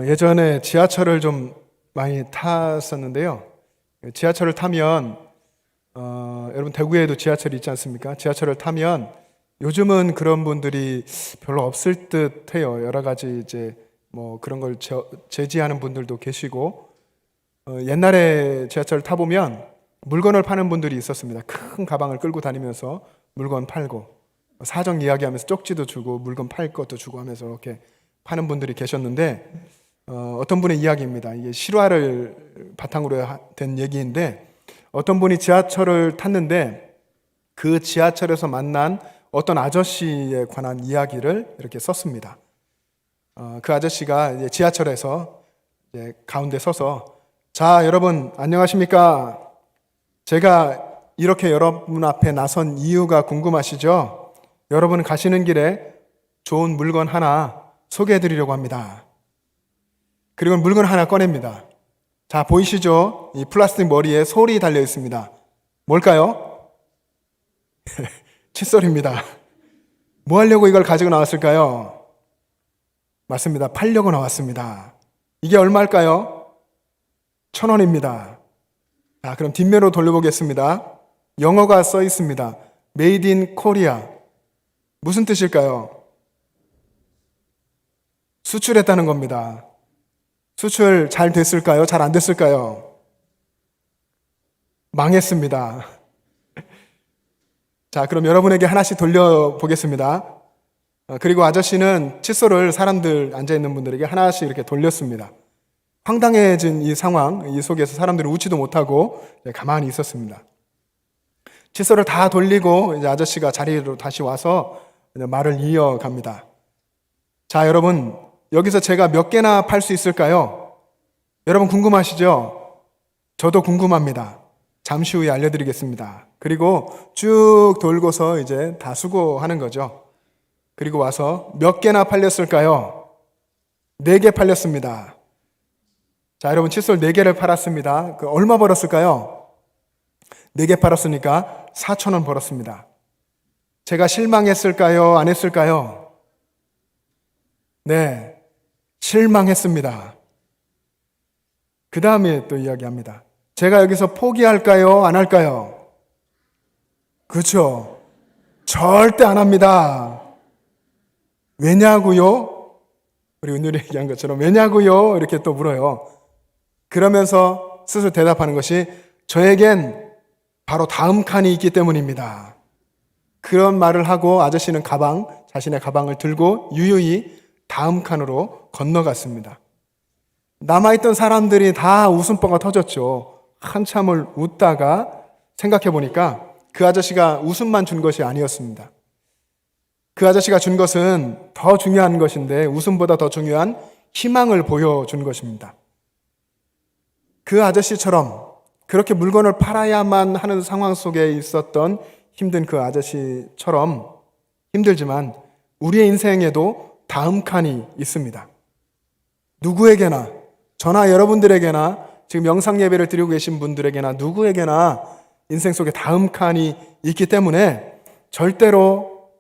예전에 지하철을 좀 많이 탔었는데요. 지하철을 타면, 여러분 대구에도 지하철이 있지 않습니까? 지하철을 타면 요즘은 그런 분들이 별로 없을 듯 해요. 여러 가지 이제 뭐 그런 걸 제지하는 분들도 계시고, 옛날에 지하철을 타보면 물건을 파는 분들이 있었습니다. 큰 가방을 끌고 다니면서 물건 팔고, 사정 이야기하면서 쪽지도 주고 물건 팔 것도 주고 하면서 이렇게 파는 분들이 계셨는데, 어떤 분의 이야기입니다. 이게 실화를 바탕으로 된 얘기인데, 어떤 분이 지하철을 탔는데 그 지하철에서 만난 어떤 아저씨에 관한 이야기를 이렇게 썼습니다. 그 아저씨가 이제 지하철에서 이제 가운데 서서, 자, 여러분 안녕하십니까? 제가 이렇게 여러분 앞에 나선 이유가 궁금하시죠? 여러분 가시는 길에 좋은 물건 하나 소개해 드리려고 합니다. 그리고 물건 하나 꺼냅니다. 자, 보이시죠? 이 플라스틱 머리에 솔이 달려 있습니다. 뭘까요? 칫솔입니다. 뭐 하려고 이걸 가지고 나왔을까요? 맞습니다. 팔려고 나왔습니다. 이게 얼마일까요? 1,000원입니다. 자, 그럼 뒷면으로 돌려보겠습니다. 영어가 써 있습니다. Made in Korea. 무슨 뜻일까요? 수출했다는 겁니다. 수출 잘 됐을까요? 잘 안 됐을까요? 망했습니다. 자, 그럼 여러분에게 하나씩 돌려보겠습니다. 그리고 아저씨는 칫솔을 사람들 앉아있는 분들에게 하나씩 이렇게 돌렸습니다. 황당해진 이 상황, 이 속에서 사람들이 웃지도 못하고 가만히 있었습니다. 칫솔을 다 돌리고 이제 아저씨가 자리로 다시 와서 말을 이어갑니다. 자, 여러분, 여기서 제가 몇 개나 팔 수 있을까요? 여러분 궁금하시죠? 저도 궁금합니다. 잠시 후에 알려드리겠습니다. 그리고 쭉 돌고서 이제 다 수고하는 거죠. 그리고 와서 몇 개나 팔렸을까요? 4개 팔렸습니다. 자, 여러분 칫솔 4개를 팔았습니다. 그 얼마 벌었을까요? 4개 팔았으니까 4,000원 벌었습니다. 제가 실망했을까요? 안 했을까요? 네, 실망했습니다. 그 다음에 또 이야기합니다. 제가 여기서 포기할까요? 안 할까요? 그렇죠. 절대 안 합니다. 왜냐고요? 우리 은율이 얘기한 것처럼 왜냐고요? 이렇게 또 물어요. 그러면서 스스로 대답하는 것이 저에겐 바로 다음 칸이 있기 때문입니다. 그런 말을 하고 아저씨는 자신의 가방을 들고 유유히 다음 칸으로 건너갔습니다. 남아있던 사람들이 다 웃음보가 터졌죠. 한참을 웃다가 생각해 보니까 그 아저씨가 웃음만 준 것이 아니었습니다. 그 아저씨가 준 것은 더 중요한 것인데 웃음보다 더 중요한 희망을 보여준 것입니다. 그 아저씨처럼 그렇게 물건을 팔아야만 하는 상황 속에 있었던 힘든 그 아저씨처럼 힘들지만 우리의 인생에도 다음 칸이 있습니다. 누구에게나, 저나 여러분들에게나, 지금 영상 예배를 드리고 계신 분들에게나 누구에게나 인생 속에 다음 칸이 있기 때문에 절대로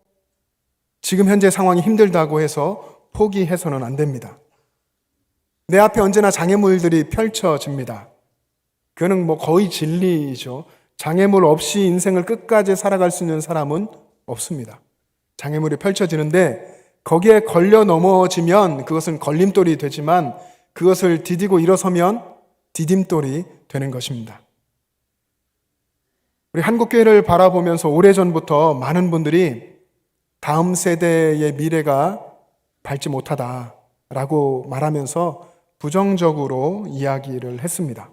지금 현재 상황이 힘들다고 해서 포기해서는 안 됩니다. 내 앞에 언제나 장애물들이 펼쳐집니다. 그거는 뭐 거의 진리이죠. 장애물 없이 인생을 끝까지 살아갈 수 있는 사람은 없습니다. 장애물이 펼쳐지는데 거기에 걸려 넘어지면 그것은 걸림돌이 되지만 그것을 디디고 일어서면 디딤돌이 되는 것입니다. 우리 한국교회를 바라보면서 오래전부터 많은 분들이 다음 세대의 미래가 밝지 못하다라고 말하면서 부정적으로 이야기를 했습니다.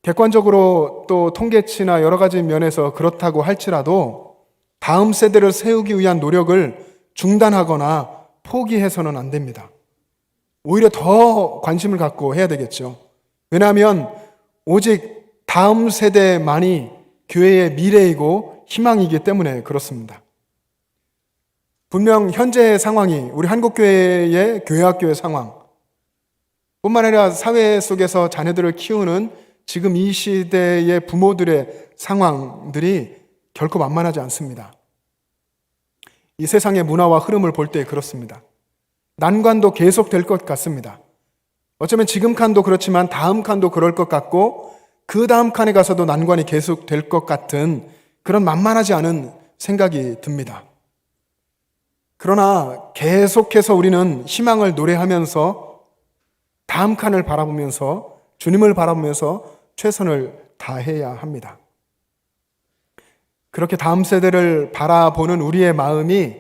객관적으로 또 통계치나 여러 가지 면에서 그렇다고 할지라도 다음 세대를 세우기 위한 노력을 중단하거나 포기해서는 안 됩니다. 오히려 더 관심을 갖고 해야 되겠죠. 왜냐하면 오직 다음 세대만이 교회의 미래이고 희망이기 때문에 그렇습니다. 분명 현재의 상황이 우리 한국교회의 교회학교의 상황 뿐만 아니라 사회 속에서 자녀들을 키우는 지금 이 시대의 부모들의 상황들이 결코 만만하지 않습니다. 이 세상의 문화와 흐름을 볼 때 그렇습니다. 난관도 계속될 것 같습니다. 어쩌면 지금 칸도 그렇지만 다음 칸도 그럴 것 같고 그 다음 칸에 가서도 난관이 계속될 것 같은 그런 만만하지 않은 생각이 듭니다. 그러나 계속해서 우리는 희망을 노래하면서 다음 칸을 바라보면서 주님을 바라보면서 최선을 다해야 합니다. 그렇게 다음 세대를 바라보는 우리의 마음이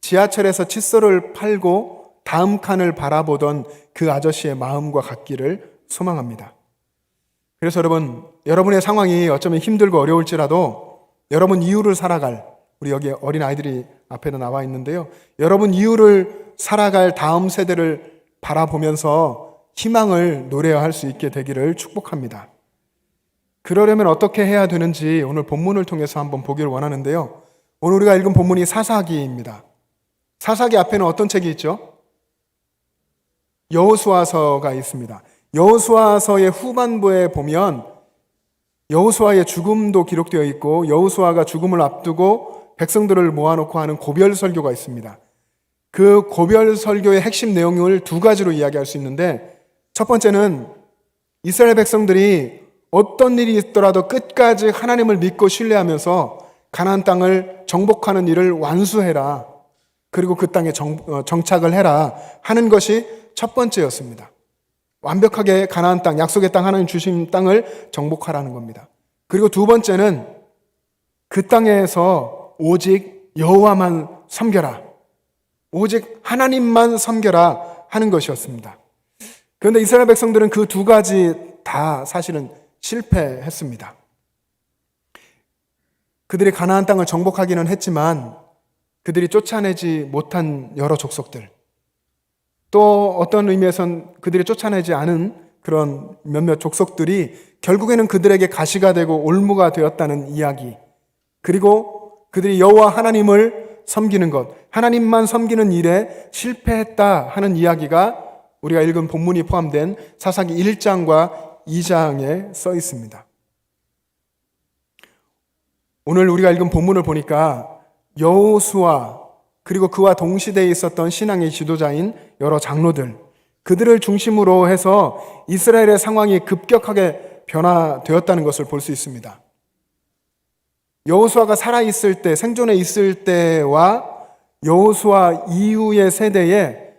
지하철에서 칫솔을 팔고 다음 칸을 바라보던 그 아저씨의 마음과 같기를 소망합니다. 그래서 여러분의 상황이 어쩌면 힘들고 어려울지라도 여러분 이후를 살아갈, 우리 여기 어린 아이들이 앞에도 나와 있는데요. 여러분 이후를 살아갈 다음 세대를 바라보면서 희망을 노래할 수 있게 되기를 축복합니다. 그러려면 어떻게 해야 되는지 오늘 본문을 통해서 한번 보기를 원하는데요. 오늘 우리가 읽은 본문이 사사기입니다. 사사기 앞에는 어떤 책이 있죠? 여호수아서가 있습니다. 여호수아서의 후반부에 보면 여호수아의 죽음도 기록되어 있고 여호수아가 죽음을 앞두고 백성들을 모아놓고 하는 고별 설교가 있습니다. 그 고별 설교의 핵심 내용을 두 가지로 이야기할 수 있는데 첫 번째는 이스라엘 백성들이 어떤 일이 있더라도 끝까지 하나님을 믿고 신뢰하면서 가나안 땅을 정복하는 일을 완수해라. 그리고 그 땅에 정착을 해라 하는 것이 첫 번째였습니다. 완벽하게 가나안 땅, 약속의 땅, 하나님 주신 땅을 정복하라는 겁니다. 그리고 두 번째는 그 땅에서 오직 여호와만 섬겨라. 오직 하나님만 섬겨라 하는 것이었습니다. 그런데 이스라엘 백성들은 그 두 가지 다 사실은 실패했습니다. 그들이 가나안 땅을 정복하기는 했지만 그들이 쫓아내지 못한 여러 족속들, 또 어떤 의미에선 그들이 쫓아내지 않은 그런 몇몇 족속들이 결국에는 그들에게 가시가 되고 올무가 되었다는 이야기, 그리고 그들이 여호와 하나님을 섬기는 것, 하나님만 섬기는 일에 실패했다 하는 이야기가 우리가 읽은 본문이 포함된 사사기 1장과 2장에 써 있습니다. 오늘 우리가 읽은 본문을 보니까 여호수아 그리고 그와 동시대에 있었던 신앙의 지도자인 여러 장로들, 그들을 중심으로 해서 이스라엘의 상황이 급격하게 변화되었다는 것을 볼 수 있습니다. 여호수아가 살아있을 때, 생존해 있을 때와 여호수아 이후의 세대에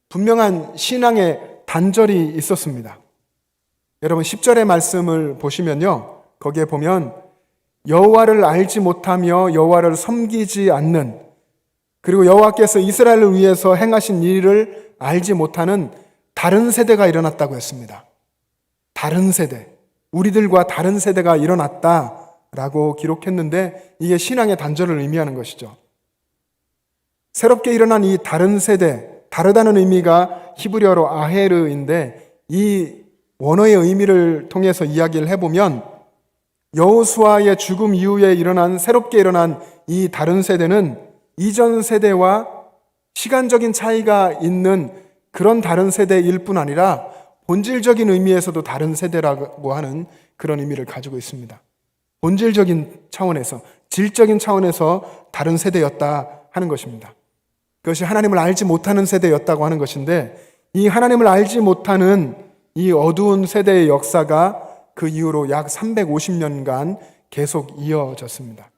분명한 신앙의 단절이 있었습니다. 여러분 10절의 말씀을 보시면요, 거기에 보면 여호와를 알지 못하며 여호와를 섬기지 않는, 그리고 여호와께서 이스라엘을 위해서 행하신 일을 알지 못하는 다른 세대가 일어났다고 했습니다. 다른 세대, 우리들과 다른 세대가 일어났다라고 기록했는데 이게 신앙의 단절을 의미하는 것이죠. 새롭게 일어난 이 다른 세대, 다르다는 의미가 히브리어로 아헤르인데 이 원어의 의미를 통해서 이야기를 해보면 여호수아의 죽음 이후에 새롭게 일어난 이 다른 세대는 이전 세대와 시간적인 차이가 있는 그런 다른 세대일 뿐 아니라 본질적인 의미에서도 다른 세대라고 하는 그런 의미를 가지고 있습니다. 본질적인 차원에서, 질적인 차원에서 다른 세대였다 하는 것입니다. 그것이 하나님을 알지 못하는 세대였다고 하는 것인데 이 하나님을 알지 못하는 이 어두운 세대의 역사가 그 이후로 약 350년간 계속 이어졌습니다.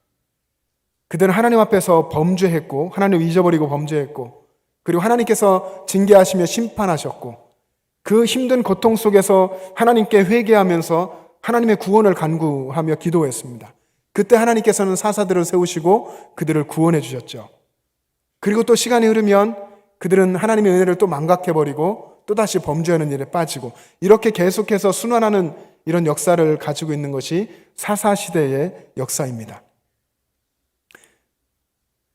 그들은 하나님 앞에서 범죄했고 하나님을 잊어버리고 범죄했고 그리고 하나님께서 징계하시며 심판하셨고 그 힘든 고통 속에서 하나님께 회개하면서 하나님의 구원을 간구하며 기도했습니다. 그때 하나님께서는 사사들을 세우시고 그들을 구원해 주셨죠. 그리고 또 시간이 흐르면 그들은 하나님의 은혜를 또 망각해버리고 또다시 범죄하는 일에 빠지고 이렇게 계속해서 순환하는 이런 역사를 가지고 있는 것이 사사시대의 역사입니다.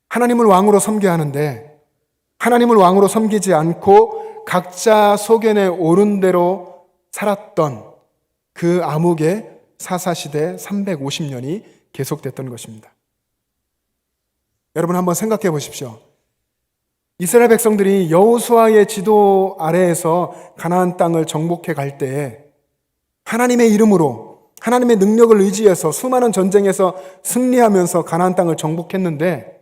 하나님을 왕으로 섬겨야 하는데 하나님을 왕으로 섬기지 않고 각자 소견에 오른 대로 살았던 그 암흑의 사사시대 350년이 계속됐던 것입니다. 여러분 한번 생각해 보십시오. 이스라엘 백성들이 여호수아의 지도 아래에서 가나안 땅을 정복해 갈 때에 하나님의 이름으로 하나님의 능력을 의지해서 수많은 전쟁에서 승리하면서 가나안 땅을 정복했는데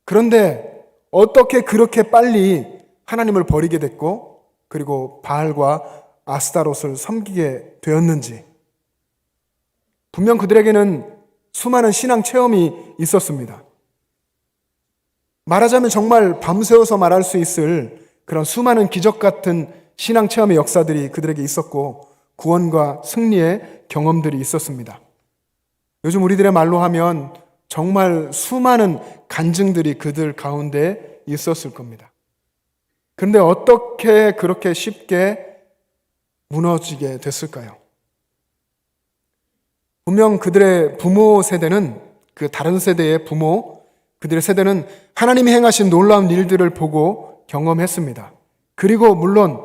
그런데 어떻게 그렇게 빨리 하나님을 버리게 됐고 그리고 바알과 아스타롯을 섬기게 되었는지, 분명 그들에게는 수많은 신앙 체험이 있었습니다. 말하자면 정말 밤새워서 말할 수 있을 그런 수많은 기적 같은 신앙 체험의 역사들이 그들에게 있었고 구원과 승리의 경험들이 있었습니다. 요즘 우리들의 말로 하면 정말 수많은 간증들이 그들 가운데 있었을 겁니다. 그런데 어떻게 그렇게 쉽게 무너지게 됐을까요? 분명 그들의 부모 세대는, 그 다른 세대의 부모, 그들의 세대는 하나님이 행하신 놀라운 일들을 보고 경험했습니다. 그리고 물론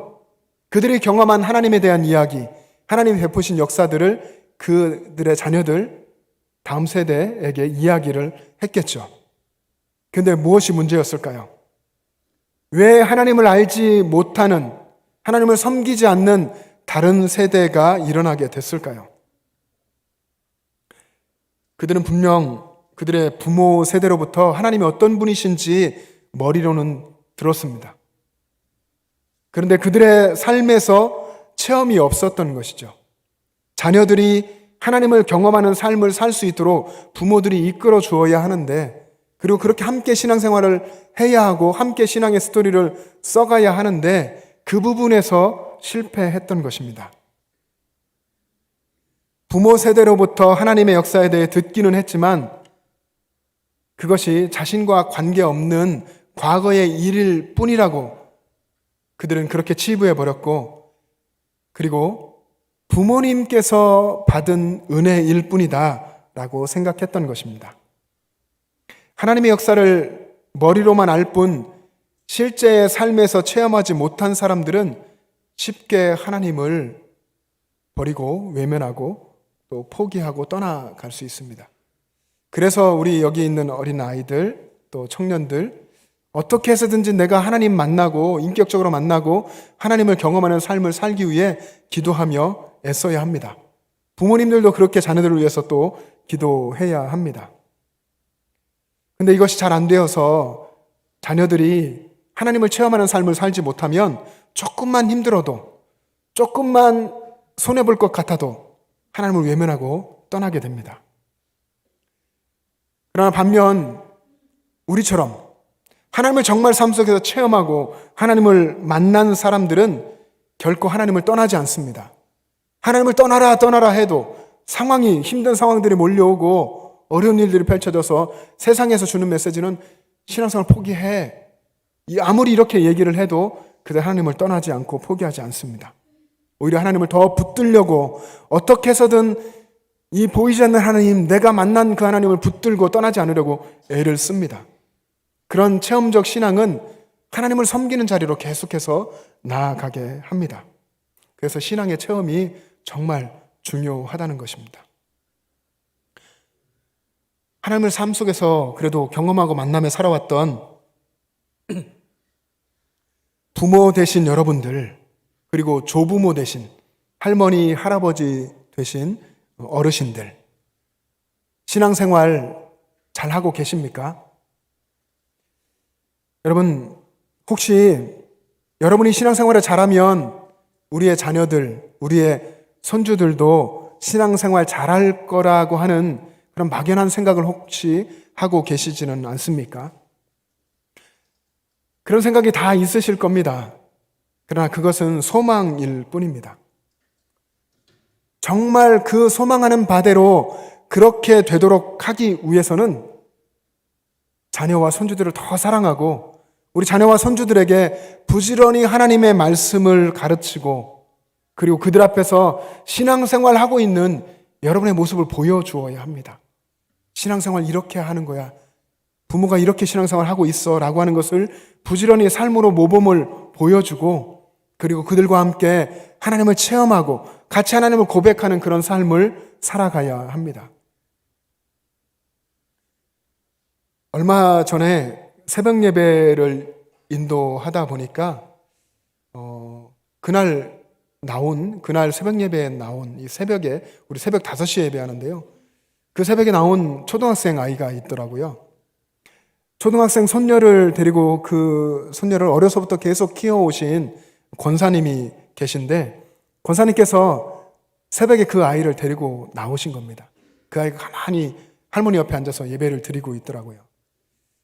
그들이 경험한 하나님에 대한 이야기, 하나님이 베푸신 역사들을 그들의 자녀들, 다음 세대에게 이야기를 했겠죠. 그런데 무엇이 문제였을까요? 왜 하나님을 알지 못하는, 하나님을 섬기지 않는 다른 세대가 일어나게 됐을까요? 그들은 분명 그들의 부모 세대로부터 하나님이 어떤 분이신지 머리로는 들었습니다. 그런데 그들의 삶에서 체험이 없었던 것이죠. 자녀들이 하나님을 경험하는 삶을 살 수 있도록 부모들이 이끌어 주어야 하는데, 그리고 그렇게 함께 신앙생활을 해야 하고 함께 신앙의 스토리를 써가야 하는데 그 부분에서 실패했던 것입니다. 부모 세대로부터 하나님의 역사에 대해 듣기는 했지만 그것이 자신과 관계없는 과거의 일일 뿐이라고 그들은 그렇게 치부해버렸고, 그리고 부모님께서 받은 은혜일 뿐이다 라고 생각했던 것입니다. 하나님의 역사를 머리로만 알 뿐 실제의 삶에서 체험하지 못한 사람들은 쉽게 하나님을 버리고 외면하고 또 포기하고 떠나갈 수 있습니다. 그래서 우리 여기 있는 어린 아이들 또 청년들, 어떻게 해서든지 내가 하나님 만나고 인격적으로 만나고 하나님을 경험하는 삶을 살기 위해 기도하며 애써야 합니다. 부모님들도 그렇게 자녀들을 위해서 또 기도해야 합니다. 근데 이것이 잘 안 되어서 자녀들이 하나님을 체험하는 삶을 살지 못하면 조금만 힘들어도, 조금만 손해볼 것 같아도 하나님을 외면하고 떠나게 됩니다. 그러나 반면 우리처럼 하나님을 정말 삶 속에서 체험하고 하나님을 만난 사람들은 결코 하나님을 떠나지 않습니다. 하나님을 떠나라 해도 상황이, 힘든 상황들이 몰려오고 어려운 일들이 펼쳐져서 세상에서 주는 메시지는 신앙생활 포기해. 아무리 이렇게 얘기를 해도 그들 하나님을 떠나지 않고 포기하지 않습니다. 오히려 하나님을 더 붙들려고 어떻게 해서든 이 보이지 않는 하나님, 내가 만난 그 하나님을 붙들고 떠나지 않으려고 애를 씁니다. 그런 체험적 신앙은 하나님을 섬기는 자리로 계속해서 나아가게 합니다. 그래서 신앙의 체험이 정말 중요하다는 것입니다. 하나님을 삶 속에서 그래도 경험하고 만나며 살아왔던 부모 되신 여러분들, 그리고 조부모 되신 할머니, 할아버지 되신 어르신들, 신앙생활 잘하고 계십니까? 여러분, 혹시 여러분이 신앙생활을 잘하면 우리의 자녀들, 우리의 손주들도 신앙생활 잘할 거라고 하는 그런 막연한 생각을 혹시 하고 계시지는 않습니까? 그런 생각이 다 있으실 겁니다. 그러나 그것은 소망일 뿐입니다. 정말 그 소망하는 바대로 그렇게 되도록 하기 위해서는 자녀와 손주들을 더 사랑하고 우리 자녀와 손주들에게 부지런히 하나님의 말씀을 가르치고, 그리고 그들 앞에서 신앙생활하고 있는 여러분의 모습을 보여주어야 합니다. 신앙생활 이렇게 하는 거야. 부모가 이렇게 신앙생활하고 있어 라고 하는 것을 부지런히 삶으로 모범을 보여주고, 그리고 그들과 함께 하나님을 체험하고 같이 하나님을 고백하는 그런 삶을 살아가야 합니다. 얼마 전에 새벽 예배를 인도하다 보니까 그날 새벽 예배에 나온, 이 새벽에 우리 새벽 5시에 예배하는데요. 그 새벽에 나온 초등학생 아이가 있더라고요. 초등학생 손녀를 데리고 그 손녀를 어려서부터 계속 키워오신 권사님이 계신데, 권사님께서 새벽에 그 아이를 데리고 나오신 겁니다. 그 아이가 가만히 할머니 옆에 앉아서 예배를 드리고 있더라고요.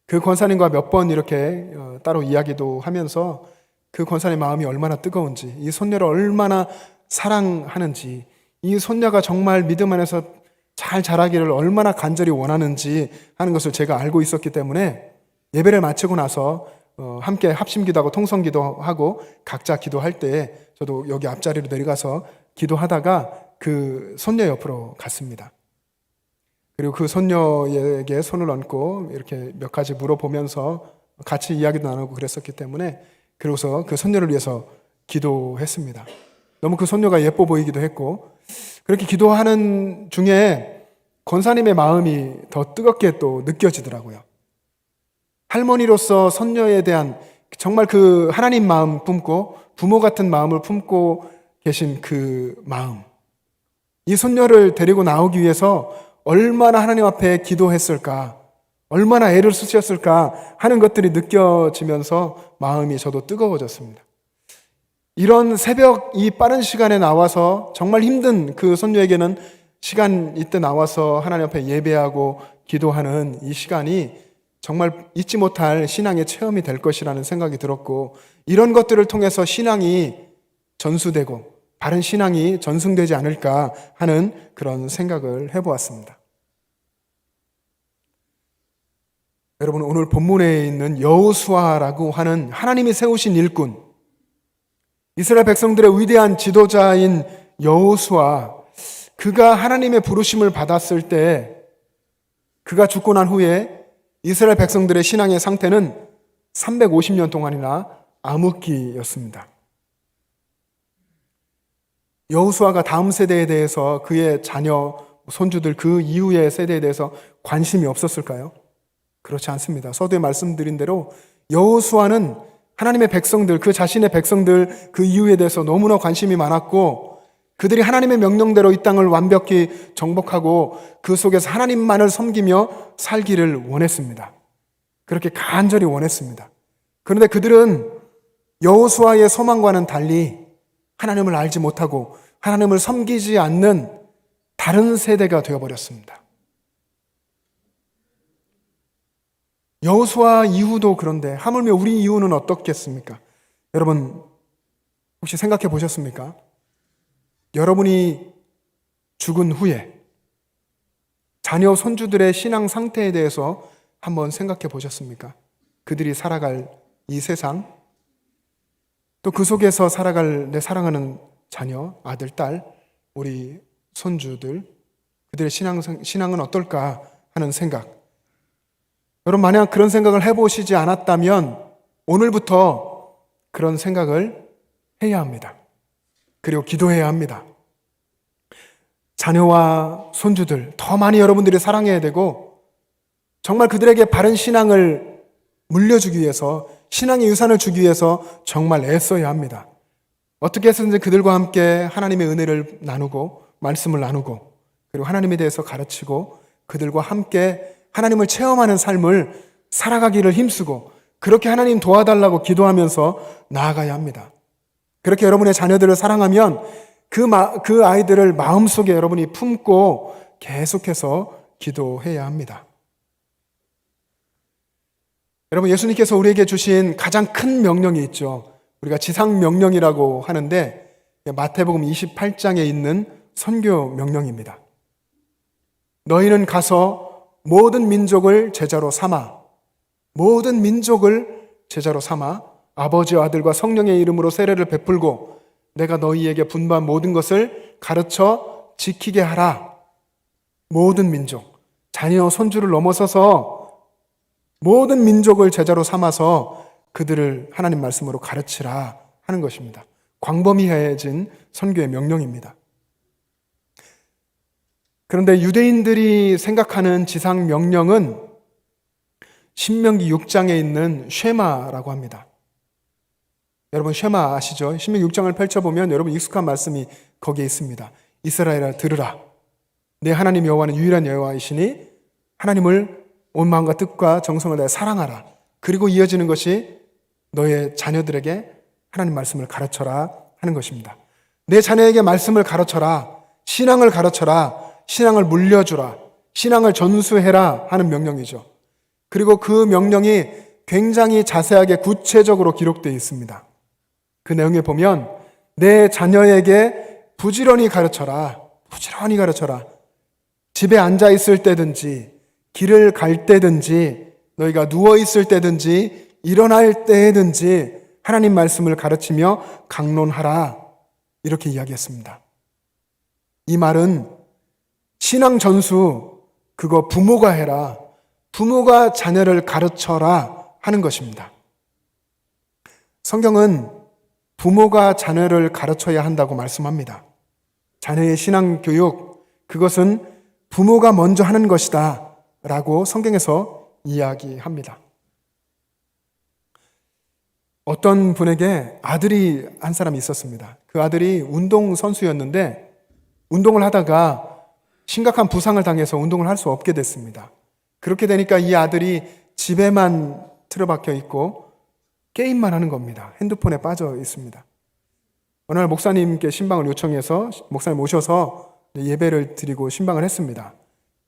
그 권사님과 몇 번 이렇게 따로 이야기도 하면서 그 권사님 마음이 얼마나 뜨거운지, 이 손녀를 얼마나 사랑하는지, 이 손녀가 정말 믿음 안에서 잘 자라기를 얼마나 간절히 원하는지 하는 것을 제가 알고 있었기 때문에 예배를 마치고 나서 함께 합심기도하고 통성기도하고 각자 기도할 때 저도 여기 앞자리로 내려가서 기도하다가 그 손녀 옆으로 갔습니다. 그리고 그 손녀에게 손을 얹고 이렇게 몇 가지 물어보면서 같이 이야기도 나누고 그랬었기 때문에, 그러고서 그 손녀를 위해서 기도했습니다. 너무 그 손녀가 예뻐 보이기도 했고, 그렇게 기도하는 중에 권사님의 마음이 더 뜨겁게 또 느껴지더라고요. 할머니로서 손녀에 대한 정말 그 하나님 마음 품고 부모 같은 마음을 품고 계신 그 마음, 이 손녀를 데리고 나오기 위해서 얼마나 하나님 앞에 기도했을까, 얼마나 애를 쓰셨을까 하는 것들이 느껴지면서 마음이 저도 뜨거워졌습니다. 이런 새벽 이 빠른 시간에 나와서 정말 힘든 그 손녀에게는 시간 이때 나와서 하나님 앞에 예배하고 기도하는 이 시간이 정말 잊지 못할 신앙의 체험이 될 것이라는 생각이 들었고, 이런 것들을 통해서 신앙이 전수되고 바른 신앙이 전승되지 않을까 하는 그런 생각을 해보았습니다. 여러분, 오늘 본문에 있는 여호수아라고 하는 하나님이 세우신 일꾼, 이스라엘 백성들의 위대한 지도자인 여호수아, 그가 하나님의 부르심을 받았을 때 그가 죽고 난 후에 이스라엘 백성들의 신앙의 상태는 350년 동안이나 암흑기였습니다. 여호수아가 다음 세대에 대해서, 그의 자녀, 손주들 그 이후의 세대에 대해서 관심이 없었을까요? 그렇지 않습니다. 서두에 말씀드린 대로 여호수아는 하나님의 백성들, 그 자신의 백성들 그 이유에 대해서 너무나 관심이 많았고, 그들이 하나님의 명령대로 이 땅을 완벽히 정복하고 그 속에서 하나님만을 섬기며 살기를 원했습니다. 그렇게 간절히 원했습니다. 그런데 그들은 여호수아의 소망과는 달리 하나님을 알지 못하고 하나님을 섬기지 않는 다른 세대가 되어버렸습니다. 여호수아 이후도 그런데 하물며 우리 이후는 어떻겠습니까? 여러분, 혹시 생각해 보셨습니까? 여러분이 죽은 후에 자녀 손주들의 신앙 상태에 대해서 한번 생각해 보셨습니까? 그들이 살아갈 이 세상, 또 그 속에서 살아갈 내 사랑하는 자녀, 아들, 딸, 우리 손주들, 그들의 신앙은 어떨까 하는 생각. 여러분, 만약 그런 생각을 해보시지 않았다면 오늘부터 그런 생각을 해야 합니다. 그리고 기도해야 합니다. 자녀와 손주들 더 많이 여러분들이 사랑해야 되고, 정말 그들에게 바른 신앙을 물려주기 위해서, 신앙의 유산을 주기 위해서 정말 애써야 합니다. 어떻게 해서든지 그들과 함께 하나님의 은혜를 나누고 말씀을 나누고, 그리고 하나님에 대해서 가르치고 그들과 함께 하나님을 체험하는 삶을 살아가기를 힘쓰고, 그렇게 하나님 도와달라고 기도하면서 나아가야 합니다. 그렇게 여러분의 자녀들을 사랑하면 그 아이들을 마음속에 여러분이 품고 계속해서 기도해야 합니다. 여러분, 예수님께서 우리에게 주신 가장 큰 명령이 있죠. 우리가 지상명령이라고 하는데 마태복음 28장에 있는 선교 명령입니다. 너희는 가서 모든 민족을 제자로 삼아, 모든 민족을 제자로 삼아 아버지와 아들과 성령의 이름으로 세례를 베풀고 내가 너희에게 분부한 모든 것을 가르쳐 지키게 하라. 모든 민족, 자녀 손주를 넘어서서 모든 민족을 제자로 삼아서 그들을 하나님 말씀으로 가르치라 하는 것입니다. 광범위해진 선교의 명령입니다. 그런데 유대인들이 생각하는 지상 명령은 신명기 6장에 있는 쉐마라고 합니다. 여러분, 쉐마 아시죠? 신명기 6장을 펼쳐보면 여러분 익숙한 말씀이 거기에 있습니다. 이스라엘아, 들으라. 내 하나님 여호와는 유일한 여호와이시니 하나님을 온 마음과 뜻과 정성을 다해 사랑하라. 그리고 이어지는 것이 너의 자녀들에게 하나님 말씀을 가르쳐라 하는 것입니다. 내 자녀에게 말씀을 가르쳐라. 신앙을 가르쳐라. 신앙을 물려주라. 신앙을 전수해라 하는 명령이죠. 그리고 그 명령이 굉장히 자세하게 구체적으로 기록되어 있습니다. 그 내용에 보면 내 자녀에게 부지런히 가르쳐라. 부지런히 가르쳐라. 집에 앉아 있을 때든지 길을 갈 때든지 너희가 누워 있을 때든지 일어날 때든지 하나님 말씀을 가르치며 강론하라. 이렇게 이야기했습니다. 이 말은 신앙 전수 그거 부모가 해라. 부모가 자녀를 가르쳐라 하는 것입니다. 성경은 부모가 자녀를 가르쳐야 한다고 말씀합니다. 자녀의 신앙 교육, 그것은 부모가 먼저 하는 것이다 라고 성경에서 이야기합니다. 어떤 분에게 아들이 한 사람이 있었습니다. 그 아들이 운동선수였는데 운동을 하다가 심각한 부상을 당해서 운동을 할 수 없게 됐습니다. 그렇게 되니까 이 아들이 집에만 틀어박혀 있고 게임만 하는 겁니다. 핸드폰에 빠져 있습니다. 어느 날 목사님께 신방을 요청해서 목사님 오셔서 예배를 드리고 신방을 했습니다.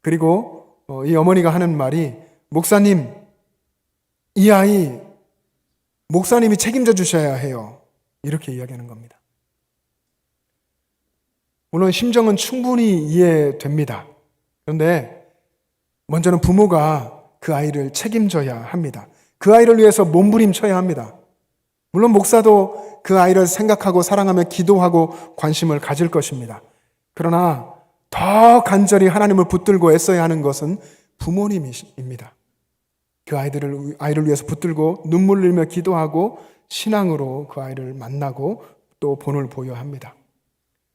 그리고 이 어머니가 하는 말이 목사님, 이 아이 목사님이 책임져 주셔야 해요. 이렇게 이야기하는 겁니다. 물론 심정은 충분히 이해됩니다. 그런데 먼저는 부모가 그 아이를 책임져야 합니다. 그 아이를 위해서 몸부림쳐야 합니다. 물론 목사도 그 아이를 생각하고 사랑하며 기도하고 관심을 가질 것입니다. 그러나 더 간절히 하나님을 붙들고 애써야 하는 것은 부모님입니다. 그 아이를 위해서 붙들고 눈물 흘리며 기도하고 신앙으로 그 아이를 만나고 또 본을 보여야 합니다.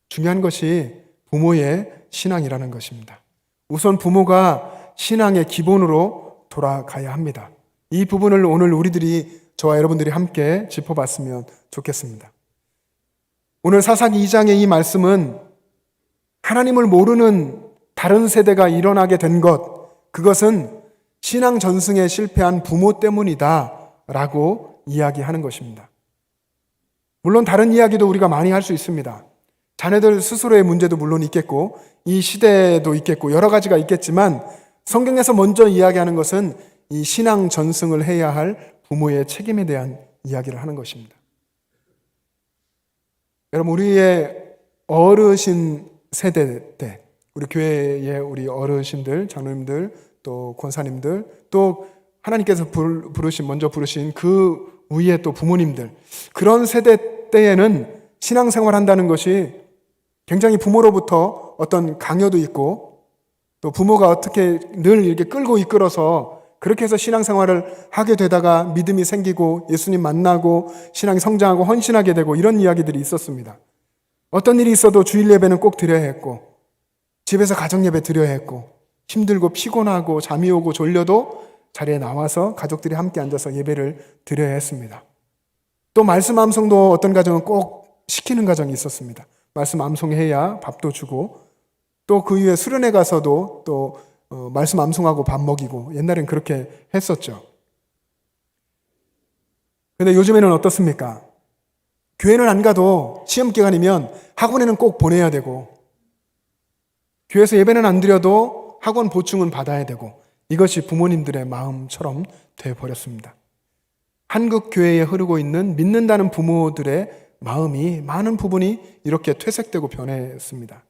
중요한 것이 부모의 신앙이라는 것입니다. 우선 부모가 신앙의 기본으로 돌아가야 합니다. 이 부분을 오늘 우리들이 저와 여러분들이 함께 짚어봤으면 좋겠습니다. 오늘 사사기 2장의 이 말씀은 하나님을 모르는 다른 세대가 일어나게 된 것, 그것은 신앙 전승에 실패한 부모 때문이다 라고 이야기하는 것입니다. 물론 다른 이야기도 우리가 많이 할 수 있습니다. 자녀들 스스로의 문제도 물론 있겠고 이 시대도 있겠고 여러 가지가 있겠지만 성경에서 먼저 이야기하는 것은 이 신앙 전승을 해야 할 부모의 책임에 대한 이야기를 하는 것입니다. 여러분, 우리의 어르신 세대 때 우리 교회의 우리 어르신들, 장로님들, 또 권사님들, 또 하나님께서 먼저 부르신 그 위에 또 부모님들, 그런 세대 때에는 신앙생활 한다는 것이 굉장히 부모로부터 어떤 강요도 있고 또 부모가 어떻게 늘 이렇게 끌고 이끌어서 그렇게 해서 신앙생활을 하게 되다가 믿음이 생기고 예수님 만나고 신앙이 성장하고 헌신하게 되고 이런 이야기들이 있었습니다. 어떤 일이 있어도 주일 예배는 꼭 드려야 했고 집에서 가정 예배 드려야 했고 힘들고 피곤하고 잠이 오고 졸려도 자리에 나와서 가족들이 함께 앉아서 예배를 드려야 했습니다. 또 말씀 암송도 어떤 가정은 꼭 시키는 가정이 있었습니다. 말씀 암송해야 밥도 주고 또 그 이후에 수련회 가서도 또 말씀 암송하고 밥 먹이고 옛날엔 그렇게 했었죠. 그런데 요즘에는 어떻습니까? 교회는 안 가도 시험 기간이면 학원에는 꼭 보내야 되고 교회에서 예배는 안 드려도 학원 보충은 받아야 되고 이것이 부모님들의 마음처럼 되어버렸습니다. 한국 교회에 흐르고 있는 믿는다는 부모들의 마음이 많은 부분이 이렇게 퇴색되고 변했습니다.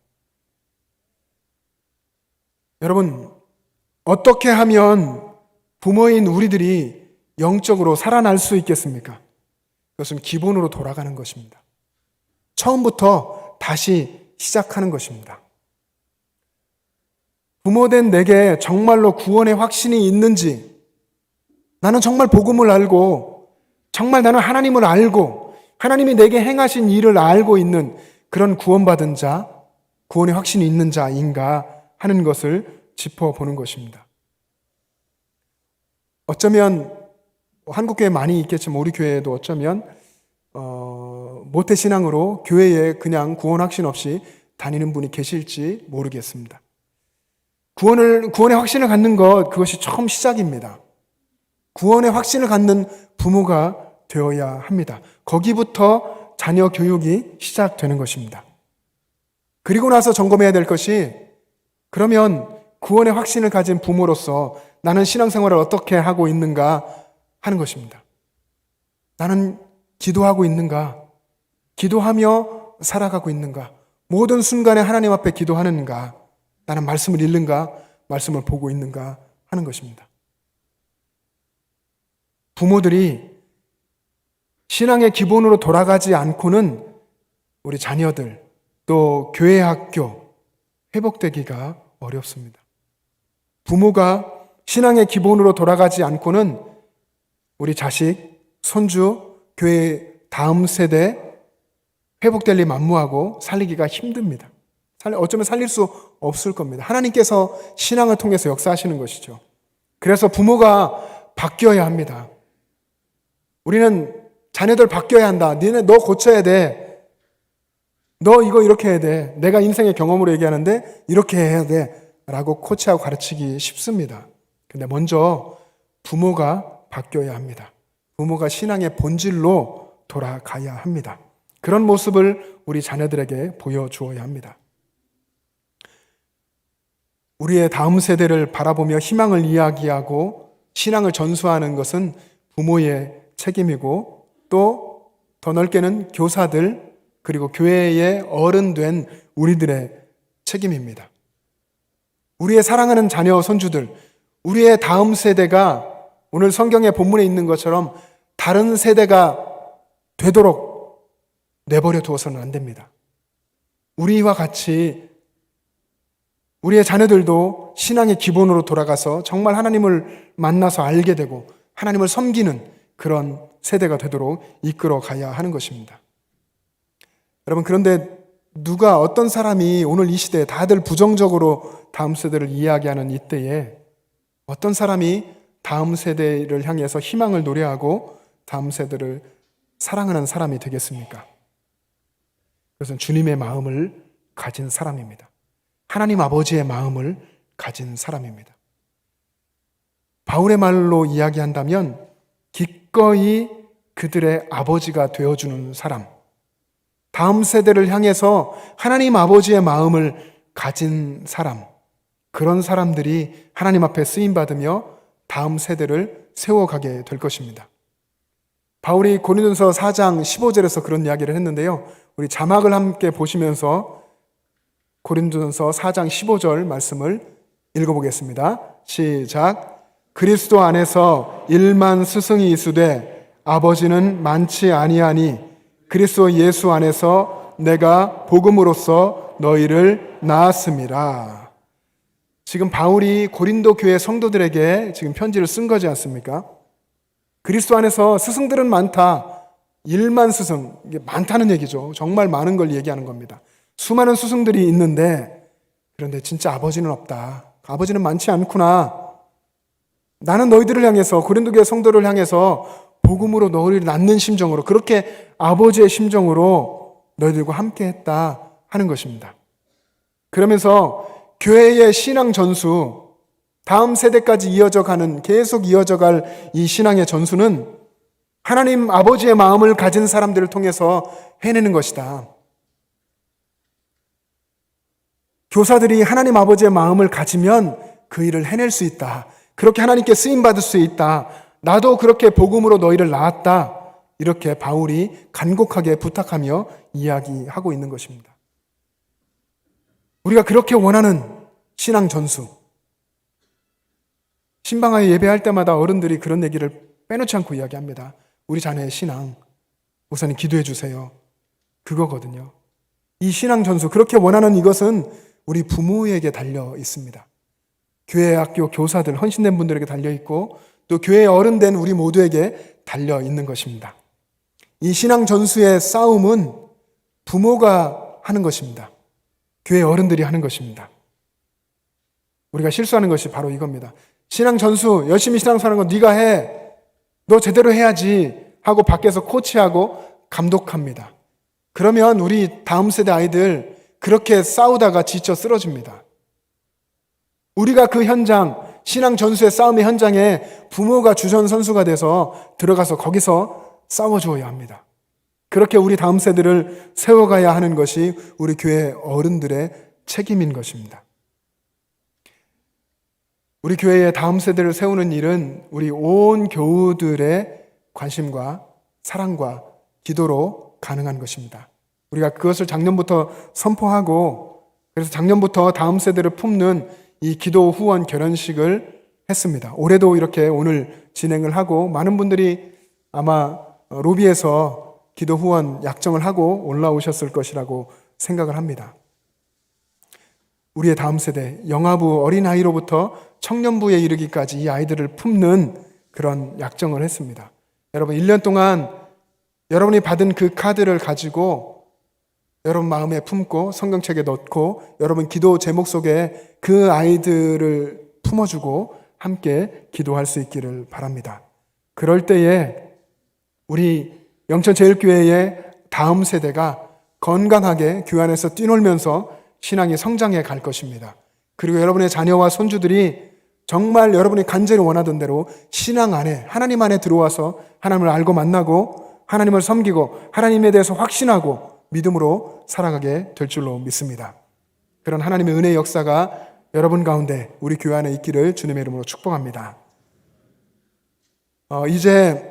여러분, 어떻게 하면 부모인 우리들이 영적으로 살아날 수 있겠습니까? 그것은 기본으로 돌아가는 것입니다. 처음부터 다시 시작하는 것입니다. 부모된 내게 정말로 구원의 확신이 있는지, 나는 정말 복음을 알고 정말 나는 하나님을 알고 하나님이 내게 행하신 일을 알고 있는 그런 구원받은 자, 구원의 확신이 있는 자인가 하는 것을 짚어보는 것입니다. 어쩌면 한국교회 많이 있겠지만 우리 교회에도 어쩌면 모태신앙으로 교회에 그냥 구원 확신 없이 다니는 분이 계실지 모르겠습니다. 구원의 확신을 갖는 것, 그것이 처음 시작입니다. 구원의 확신을 갖는 부모가 되어야 합니다. 거기부터 자녀 교육이 시작되는 것입니다. 그리고 나서 점검해야 될 것이, 그러면 구원의 확신을 가진 부모로서 나는 신앙생활을 어떻게 하고 있는가 하는 것입니다. 나는 기도하고 있는가? 기도하며 살아가고 있는가? 모든 순간에 하나님 앞에 기도하는가? 나는 말씀을 읽는가? 말씀을 보고 있는가? 하는 것입니다. 부모들이 신앙의 기본으로 돌아가지 않고는 우리 자녀들, 또 교회 학교 회복되기가 어렵습니다. 부모가 신앙의 기본으로 돌아가지 않고는 우리 자식, 손주, 교회 다음 세대 회복될 일 만무하고 살리기가 힘듭니다. 어쩌면 살릴 수 없을 겁니다. 하나님께서 신앙을 통해서 역사하시는 것이죠. 그래서 부모가 바뀌어야 합니다. 우리는 자녀들 바뀌어야 한다. 너 고쳐야 돼. 너 이거 이렇게 해야 돼. 내가 인생의 경험으로 얘기하는데 이렇게 해야 돼. 라고 코치하고 가르치기 쉽습니다. 근데 먼저 부모가 바뀌어야 합니다. 부모가 신앙의 본질로 돌아가야 합니다. 그런 모습을 우리 자녀들에게 보여주어야 합니다. 우리의 다음 세대를 바라보며 희망을 이야기하고 신앙을 전수하는 것은 부모의 책임이고, 또 더 넓게는 교사들 그리고 교회의 어른 된 우리들의 책임입니다. 우리의 사랑하는 자녀, 손주들, 우리의 다음 세대가 오늘 성경의 본문에 있는 것처럼 다른 세대가 되도록 내버려 두어서는 안 됩니다. 우리와 같이 우리의 자녀들도 신앙의 기본으로 돌아가서 정말 하나님을 만나서 알게 되고 하나님을 섬기는 그런 세대가 되도록 이끌어 가야 하는 것입니다. 여러분, 그런데 어떤 사람이 오늘 이 시대에 다들 부정적으로 다음 세대를 이야기하는 이때에 어떤 사람이 다음 세대를 향해서 희망을 노래하고 다음 세대를 사랑하는 사람이 되겠습니까? 그것은 주님의 마음을 가진 사람입니다. 하나님 아버지의 마음을 가진 사람입니다. 바울의 말로 이야기한다면 기꺼이 그들의 아버지가 되어주는 사람, 다음 세대를 향해서 하나님 아버지의 마음을 가진 사람, 그런 사람들이 하나님 앞에 쓰임받으며 다음 세대를 세워가게 될 것입니다. 바울이 고린도전서 4장 15절에서 그런 이야기를 했는데요. 우리 자막을 함께 보시면서 고린도전서 4장 15절 말씀을 읽어보겠습니다. 시작. 그리스도 안에서 1만 스승이 있으되 아버지는 많지 아니하니 그리스도 예수 안에서 내가 복음으로써 너희를 낳았음이라. 지금 바울이 고린도 교회 성도들에게 지금 편지를 쓴 거지 않습니까? 그리스도 안에서 스승들은 많다. 1만 스승, 이게 많다는 얘기죠. 정말 많은 걸 얘기하는 겁니다. 수많은 스승들이 있는데, 그런데 진짜 아버지는 없다. 아버지는 많지 않구나. 나는 너희들을 향해서, 고린도 교회 성도를 향해서 복음으로 너희를 낳는 심정으로, 그렇게 아버지의 심정으로 너희들과 함께 했다 하는 것입니다. 그러면서 교회의 신앙 전수, 다음 세대까지 계속 이어져 갈 이 신앙의 전수는 하나님 아버지의 마음을 가진 사람들을 통해서 해내는 것이다. 교사들이 하나님 아버지의 마음을 가지면 그 일을 해낼 수 있다. 그렇게 하나님께 쓰임받을 수 있다. 나도 그렇게 복음으로 너희를 낳았다. 이렇게 바울이 간곡하게 부탁하며 이야기하고 있는 것입니다. 우리가 그렇게 원하는 신앙 전수. 신방하에 예배할 때마다 어른들이 그런 얘기를 빼놓지 않고 이야기합니다. 우리 자녀의 신앙, 우선 기도해 주세요. 그거거든요. 이 신앙 전수, 그렇게 원하는 이것은 우리 부모에게 달려 있습니다. 교회 학교 교사들, 헌신된 분들에게 달려 있고 또 교회의 어른 된 우리 모두에게 달려 있는 것입니다. 이 신앙 전수의 싸움은 부모가 하는 것입니다. 교회 어른들이 하는 것입니다. 우리가 실수하는 것이 바로 이겁니다. 신앙 전수, 열심히 신앙생활하는 거 네가 해. 너 제대로 해야지 하고 밖에서 코치하고 감독합니다. 그러면 우리 다음 세대 아이들 그렇게 싸우다가 지쳐 쓰러집니다. 우리가 그 현장, 신앙 전수의 싸움의 현장에 부모가 주전 선수가 돼서 들어가서 거기서 싸워주어야 합니다. 그렇게 우리 다음 세대를 세워가야 하는 것이 우리 교회 어른들의 책임인 것입니다. 우리 교회의 다음 세대를 세우는 일은 우리 온 교우들의 관심과 사랑과 기도로 가능한 것입니다. 우리가 그것을 작년부터 선포하고, 그래서 작년부터 다음 세대를 품는 이 기도 후원 결혼식을 했습니다. 올해도 이렇게 오늘 진행을 하고, 많은 분들이 아마 로비에서 기도 후원 약정을 하고 올라오셨을 것이라고 생각을 합니다. 우리의 다음 세대, 영아부 어린아이로부터 청년부에 이르기까지 이 아이들을 품는 그런 약정을 했습니다. 여러분, 1년 동안 여러분이 받은 그 카드를 가지고 여러분 마음에 품고 성경책에 넣고 여러분 기도 제목 속에 그 아이들을 품어주고 함께 기도할 수 있기를 바랍니다. 그럴 때에 우리 영천제일교회의 다음 세대가 건강하게 교회 안에서 뛰놀면서 신앙이 성장해 갈 것입니다. 그리고 여러분의 자녀와 손주들이 정말 여러분이 간절히 원하던 대로 신앙 안에, 하나님 안에 들어와서 하나님을 알고 만나고 하나님을 섬기고 하나님에 대해서 확신하고 믿음으로 살아가게 될 줄로 믿습니다. 그런 하나님의 은혜의 역사가 여러분 가운데 우리 교회 안에 있기를 주님의 이름으로 축복합니다. 이제